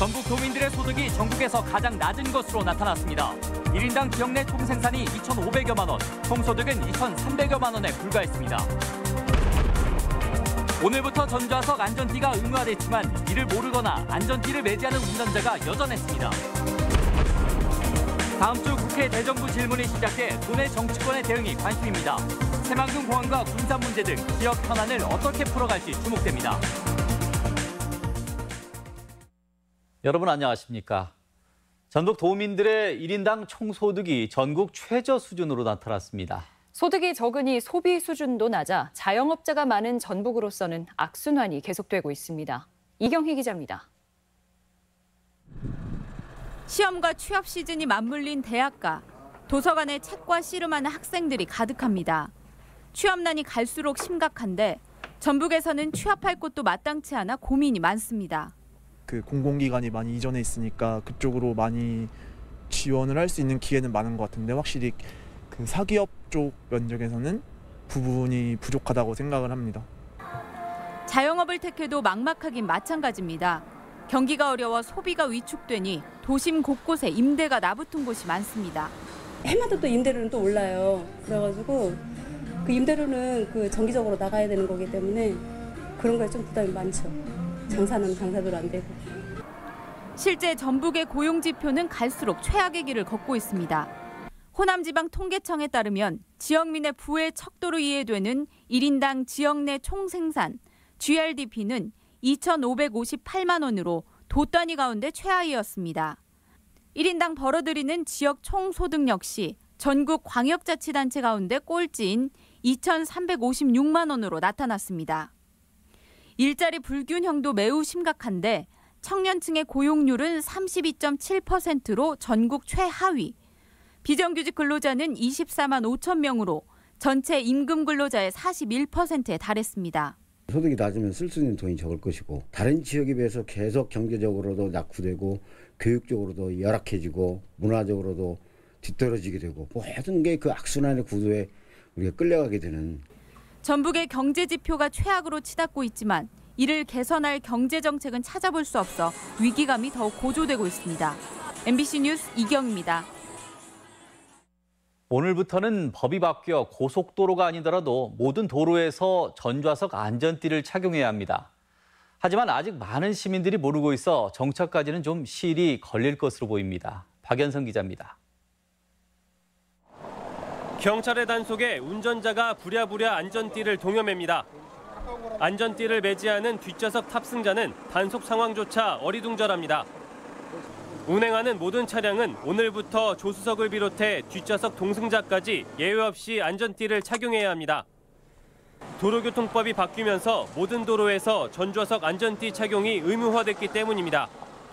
전국 도민들의 소득이 전국에서 가장 낮은 것으로 나타났습니다. 1인당 지역 내 총생산이 2,500여만 원, 총소득은 2,300여만 원에 불과했습니다. 오늘부터 전좌석 안전띠가 의무화됐지만 이를 모르거나 안전띠를 매지 않은 운전자가 여전했습니다. 다음 주 국회 대정부 질문이 시작돼 도내 정치권의 대응이 관심입니다. 새만금 공항과 군산 문제 등 지역 현안을 어떻게 풀어갈지 주목됩니다. 여러분 안녕하십니까? 전국 도민들의 1인당 총소득이 전국 최저 수준으로 나타났습니다. 소득이 적으니 소비 수준도 낮아 자영업자가 많은 전북으로서는 악순환이 계속되고 있습니다. 이경희 기자입니다. 시험과 취업 시즌이 맞물린 대학가. 도서관에 책과 씨름하는 학생들이 가득합니다. 취업난이 갈수록 심각한데 전북에서는 취업할 곳도 마땅치 않아 고민이 많습니다. 공공기관이 많이 이전해 있으니까 그쪽으로 많이 지원을 할 수 있는 기회는 많은 것 같은데 확실히 사기업 쪽 면적에서는 부분이 부족하다고 생각을 합니다. 자영업을 택해도 막막하긴 마찬가지입니다. 경기가 어려워 소비가 위축되니 도심 곳곳에 임대가 나붙은 곳이 많습니다. 해마다 또 임대료는 또 올라요. 그래가지고 그 임대료는 정기적으로 나가야 되는 거기 때문에 그런 거에 좀 부담이 많죠. 장사는 장사대로 안 되고. 실제 전북의 고용 지표는 갈수록 최악의 길을 걷고 있습니다. 호남지방통계청에 따르면 지역민의 부의 척도로 이해되는 1인당 지역 내 총생산, GRDP는 2,558만 원으로 도 단위 가운데 최하위였습니다. 1인당 벌어들이는 지역 총소득 역시 전국 광역자치단체 가운데 꼴찌인 2,356만 원으로 나타났습니다. 일자리 불균형도 매우 심각한데 청년층의 고용률은 32.7%로 전국 최하위. 비정규직 근로자는 24만 5천 명으로 전체 임금 근로자의 41%에 달했습니다. 소득이 낮으면 쓸 수 있는 돈이 적을 것이고 다른 지역에 비해서 계속 경제적으로도 낙후되고 교육적으로도 열악해지고 문화적으로도 뒤떨어지게 되고 모든 게 그 악순환의 구도에 우리가 끌려가게 되는. 전북의 경제 지표가 최악으로 치닫고 있지만 이를 개선할 경제 정책은 찾아볼 수 없어 위기감이 더욱 고조되고 있습니다. MBC 뉴스 이경입니다. 오늘부터는 법이 바뀌어 고속도로가 아니더라도 모든 도로에서 전좌석 안전띠를 착용해야 합니다. 하지만 아직 많은 시민들이 모르고 있어 정착까지는 좀 시일이 걸릴 것으로 보입니다. 박연성 기자입니다. 경찰의 단속에 운전자가 부랴부랴 안전띠를 동여맵니다. 안전띠를 매지 않은 뒷좌석 탑승자는 단속 상황조차 어리둥절합니다. 운행하는 모든 차량은 오늘부터 조수석을 비롯해 뒷좌석 동승자까지 예외 없이 안전띠를 착용해야 합니다. 도로교통법이 바뀌면서 모든 도로에서 전좌석 안전띠 착용이 의무화됐기 때문입니다.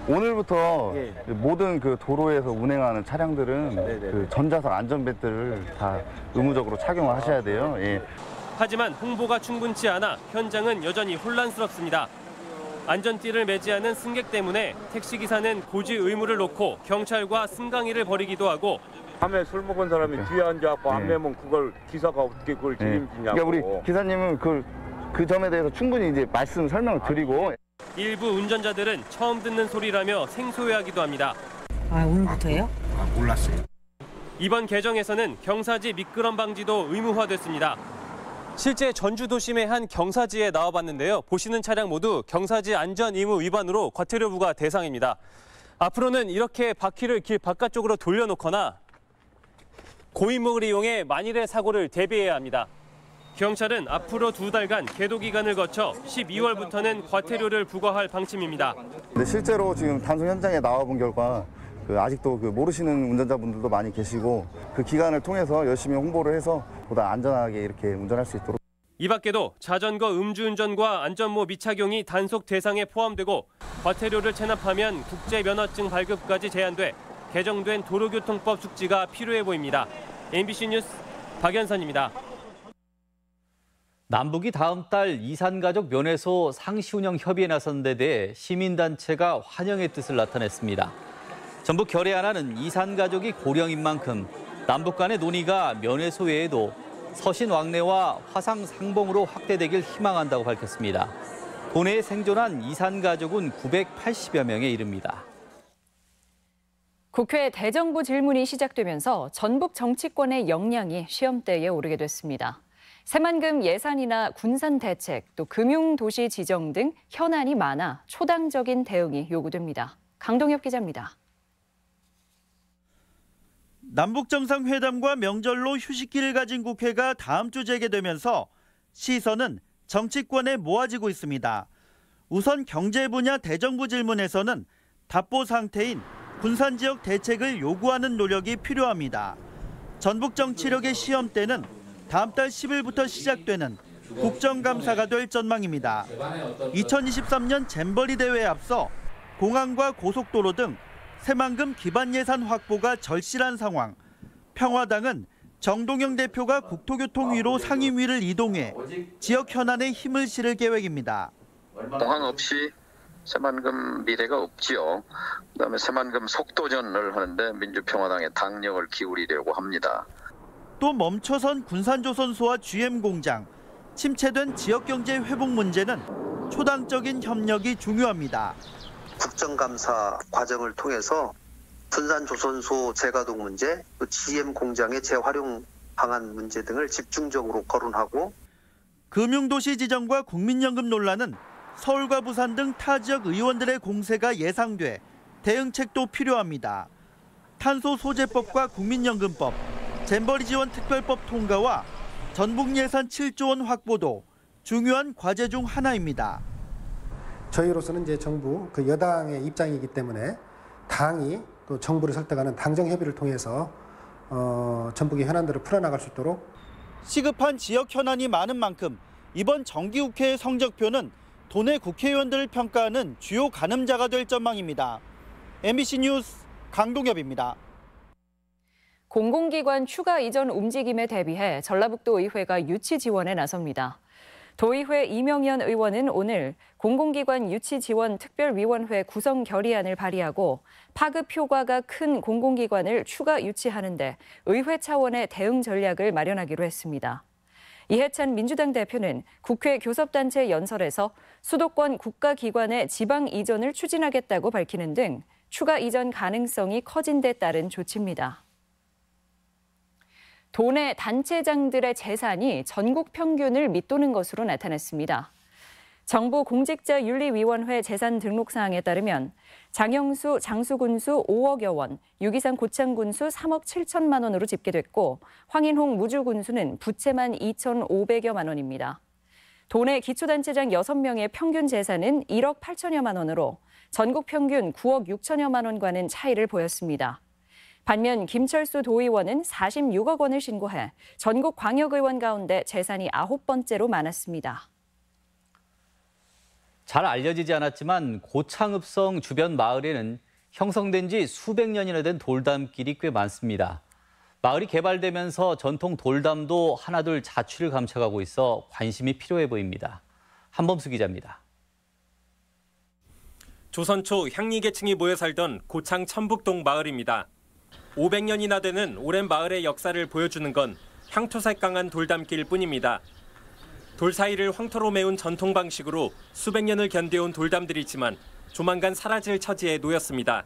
오늘부터 모든 도로에서 운행하는 차량들은 전좌석 안전벨트를 다 의무적으로 착용을 하셔야 돼요. 하지만 홍보가 충분치 않아 현장은 여전히 혼란스럽습니다. 안전띠를 매지 않은 승객 때문에 택시기사는 고지 의무를 놓고 경찰과 승강이를 벌이기도 하고 밤에 술 먹은 사람이 뒤에 앉아갖고 안 매면 그걸 기사가 어떻게 그걸 책임지냐고. 그러니까 우리 기사님은 그 점에 대해서 충분히 이제 설명을 드리고. 일부 운전자들은 처음 듣는 소리라며 생소해하기도 합니다. 오늘부터요? 몰랐어요. 이번 개정에서는 경사지 미끄럼 방지도 의무화됐습니다. 실제 전주 도심의 한 경사지에 나와봤는데요. 보시는 차량 모두 경사지 안전 의무 위반으로 과태료 부과 대상입니다. 앞으로는 이렇게 바퀴를 길 바깥쪽으로 돌려놓거나 고인목을 이용해 만일의 사고를 대비해야 합니다. 경찰은 앞으로 2달간 계도 기간을 거쳐 12월부터는 과태료를 부과할 방침입니다. 근데 실제로 지금 단속 현장에 나와본 결과 아직도 모르시는 운전자분들도 많이 계시고 그 기간을 통해서 열심히 홍보를 해서 보다 안전하게 이렇게 운전할 수 있도록. 이 밖에도 자전거 음주운전과 안전모 미착용이 단속 대상에 포함되고 과태료를 체납하면 국제면허증 발급까지 제한돼 개정된 도로교통법 숙지가 필요해 보입니다. MBC 뉴스 박연선입니다. 남북이 다음 달 이산가족 면회소 상시 운영 협의에 나선 데 대해 시민단체가 환영의 뜻을 나타냈습니다. 전북 결의 하나는 이산가족이 고령인 만큼 남북 간의 논의가 면회소 외에도 서신 왕래와 화상 상봉으로 확대되길 희망한다고 밝혔습니다. 도내에 생존한 이산 가족은 980여 명에 이릅니다. 국회 대정부 질문이 시작되면서 전북 정치권의 역량이 시험대에 오르게 됐습니다. 새만금 예산이나 군산 대책, 또 금융도시 지정 등 현안이 많아 초당적인 대응이 요구됩니다. 강동엽 기자입니다. 남북정상회담과 명절로 휴식기를 가진 국회가 다음 주 재개되면서 시선은 정치권에 모아지고 있습니다. 우선 경제 분야 대정부 질문에서는 답보 상태인 군산 지역 대책을 요구하는 노력이 필요합니다. 전북 정치력의 시험대는 다음 달 10일부터 시작되는 국정감사가 될 전망입니다. 2023년 잼버리 대회에 앞서 공항과 고속도로 등 새만금 기반 예산 확보가 절실한 상황. 평화당은 정동영 대표가 국토교통위로 상임위를 이동해 지역 현안에 힘을 실을 계획입니다. 공항 없이 새만금 미래가 없지요. 그다음에 새만금 속도전을 하는데 민주평화당의 당력을 기울이려고 합니다. 또 멈춰선 군산조선소와 GM공장, 침체된 지역경제 회복 문제는 초당적인 협력이 중요합니다. 국정감사 과정을 통해서 군산조선소 재가동 문제, 또 GM공장의 재활용 방안 문제 등을 집중적으로 거론하고 금융도시 지정과 국민연금 논란은 서울과 부산 등 타 지역 의원들의 공세가 예상돼 대응책도 필요합니다. 탄소소재법과 국민연금법, 잼버리 지원 특별법 통과와 전북 예산 7조 원 확보도 중요한 과제 중 하나입니다. 저희로서는 이제 정부 여당의 입장이기 때문에 당이 또 정부를 설득하는 당정 협의를 통해서 전북의 현안들을 풀어나갈 수 있도록 시급한 지역 현안이 많은 만큼 이번 정기국회의 성적표는 도내 국회의원들을 평가하는 주요 가늠자가 될 전망입니다. MBC 뉴스 강동엽입니다. 공공기관 추가 이전 움직임에 대비해 전라북도 의회가 유치 지원에 나섭니다. 도의회 이명현 의원은 오늘 공공기관 유치 지원 특별위원회 구성 결의안을 발의하고 파급 효과가 큰 공공기관을 추가 유치하는데 의회 차원의 대응 전략을 마련하기로 했습니다. 이해찬 민주당 대표는 국회 교섭단체 연설에서 수도권 국가기관의 지방 이전을 추진하겠다고 밝히는 등 추가 이전 가능성이 커진 데 따른 조치입니다. 도내 단체장들의 재산이 전국 평균을 밑도는 것으로 나타났습니다. 정부 공직자윤리위원회 재산 등록 사항에 따르면 장영수 장수군수 5억여 원, 유기상 고창군수 3억 7천만 원으로 집계됐고 황인홍 무주군수는 부채만 2,500여만 원입니다. 도내 기초단체장 6명의 평균 재산은 1억 8천여만 원으로 전국 평균 9억 6천여만 원과는 차이를 보였습니다. 반면 김철수 도의원은 46억 원을 신고해 전국 광역의원 가운데 재산이 9번째로 많았습니다. 잘 알려지지 않았지만 고창읍성 주변 마을에는 형성된 지 수백 년이나 된 돌담길이 꽤 많습니다. 마을이 개발되면서 전통 돌담도 하나둘 자취를 감춰가고 있어 관심이 필요해 보입니다. 한범수 기자입니다. 조선 초 향리 계층이 모여 살던 고창 천북동 마을입니다. 500년이나 되는 오랜 마을의 역사를 보여주는 건 향토색 강한 돌담길 뿐입니다. 돌 사이를 황토로 메운 전통 방식으로 수백 년을 견뎌온 돌담들이지만 조만간 사라질 처지에 놓였습니다.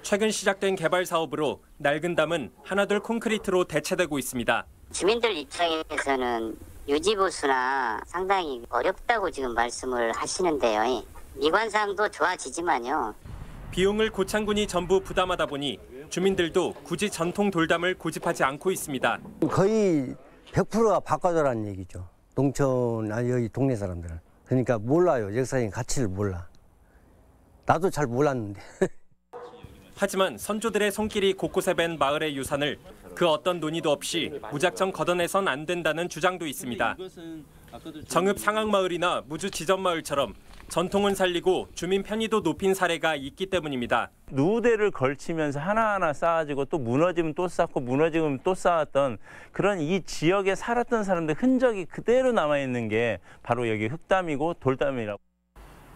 최근 시작된 개발 사업으로 낡은 담은 하나둘 콘크리트로 대체되고 있습니다. 주민들 입장에서는 유지보수나 상당히 어렵다고 지금 말씀을 하시는데요. 미관상도 좋아지지만요. 비용을 고창군이 전부 부담하다 보니 주민들도 굳이 전통 돌담을 고집하지 않고 있습니다. 거의 100%가 바꿔줘라는 얘기죠. 농촌, 여기 동네 사람들은. 그러니까 몰라요. 역사적인 가치를 몰라. 나도 잘 몰랐는데. 하지만 선조들의 손길이 곳곳에 밴 마을의 유산을 그 어떤 논의도 없이 무작정 걷어내선 안 된다는 주장도 있습니다. 정읍 상악마을이나 무주 지점마을처럼 전통은 살리고 주민 편의도 높인 사례가 있기 때문입니다. 누대를 걸치면서 하나하나 쌓아지고 또 무너지면 또 쌓고 무너지면 또 쌓았던 그런 이 지역에 살았던 사람들 흔적이 그대로 남아있는 게 바로 여기 흙담이고 돌담이라고.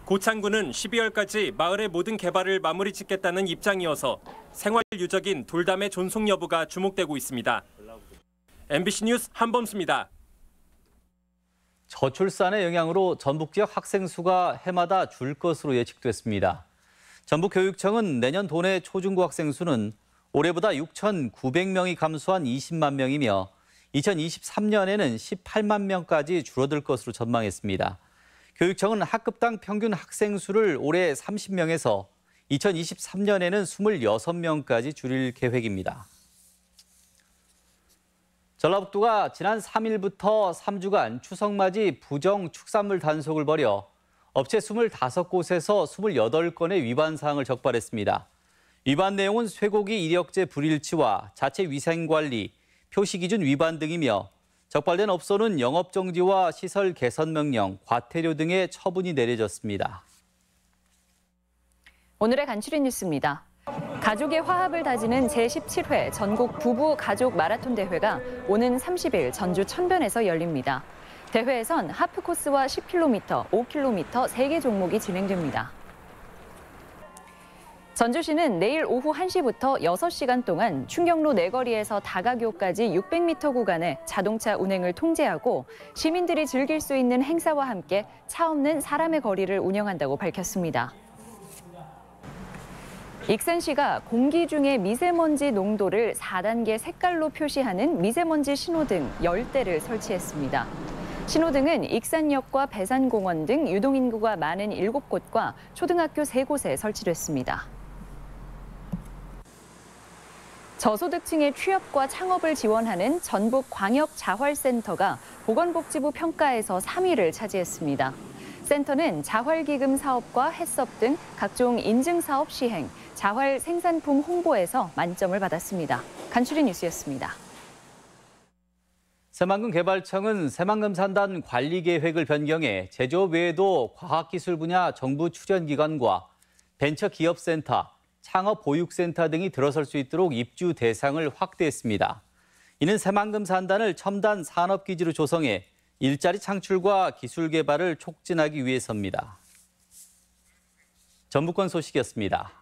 고창군은 12월까지 마을의 모든 개발을 마무리 짓겠다는 입장이어서 생활 유적인 돌담의 존속 여부가 주목되고 있습니다. MBC 뉴스 한범수입니다. 저출산의 영향으로 전북 지역 학생 수가 해마다 줄 것으로 예측됐습니다. 전북교육청은 내년 도내 초중고 학생 수는 올해보다 6,900명이 감소한 20만 명이며 2023년에는 18만 명까지 줄어들 것으로 전망했습니다. 교육청은 학급당 평균 학생 수를 올해 30명에서 2023년에는 26명까지 줄일 계획입니다. 전라북도가 지난 3일부터 3주간 추석맞이 부정 축산물 단속을 벌여 업체 25곳에서 28건의 위반 사항을 적발했습니다. 위반 내용은 쇠고기 이력제 불일치와 자체 위생관리, 표시기준 위반 등이며 적발된 업소는 영업정지와 시설 개선 명령, 과태료 등의 처분이 내려졌습니다. 오늘의 간추린 뉴스입니다. 가족의 화합을 다지는 제17회 전국 부부 가족 마라톤 대회가 오는 30일 전주 천변에서 열립니다. 대회에선 하프 코스와 10km, 5km 3개 종목이 진행됩니다. 전주시는 내일 오후 1시부터 6시간 동안 충경로 내거리에서 다가교까지 600m 구간에 자동차 운행을 통제하고 시민들이 즐길 수 있는 행사와 함께 차 없는 사람의 거리를 운영한다고 밝혔습니다. 익산시가 공기 중의 미세먼지 농도를 4단계 색깔로 표시하는 미세먼지 신호등 10대를 설치했습니다. 신호등은 익산역과 배산공원 등 유동인구가 많은 7곳과 초등학교 3곳에 설치됐습니다. 저소득층의 취업과 창업을 지원하는 전북광역자활센터가 보건복지부 평가에서 3위를 차지했습니다. 센터는 자활기금 사업과 해썹 등 각종 인증사업 시행, 자활 생산품 홍보에서 만점을 받았습니다. 간추린 뉴스였습니다. 새만금개발청은 새만금산단 관리계획을 변경해 제조업 외에도 과학기술 분야 정부 출연기관과 벤처기업센터, 창업보육센터 등이 들어설 수 있도록 입주 대상을 확대했습니다. 이는 새만금산단을 첨단 산업기지로 조성해 일자리 창출과 기술 개발을 촉진하기 위해서입니다. 전북권 소식이었습니다.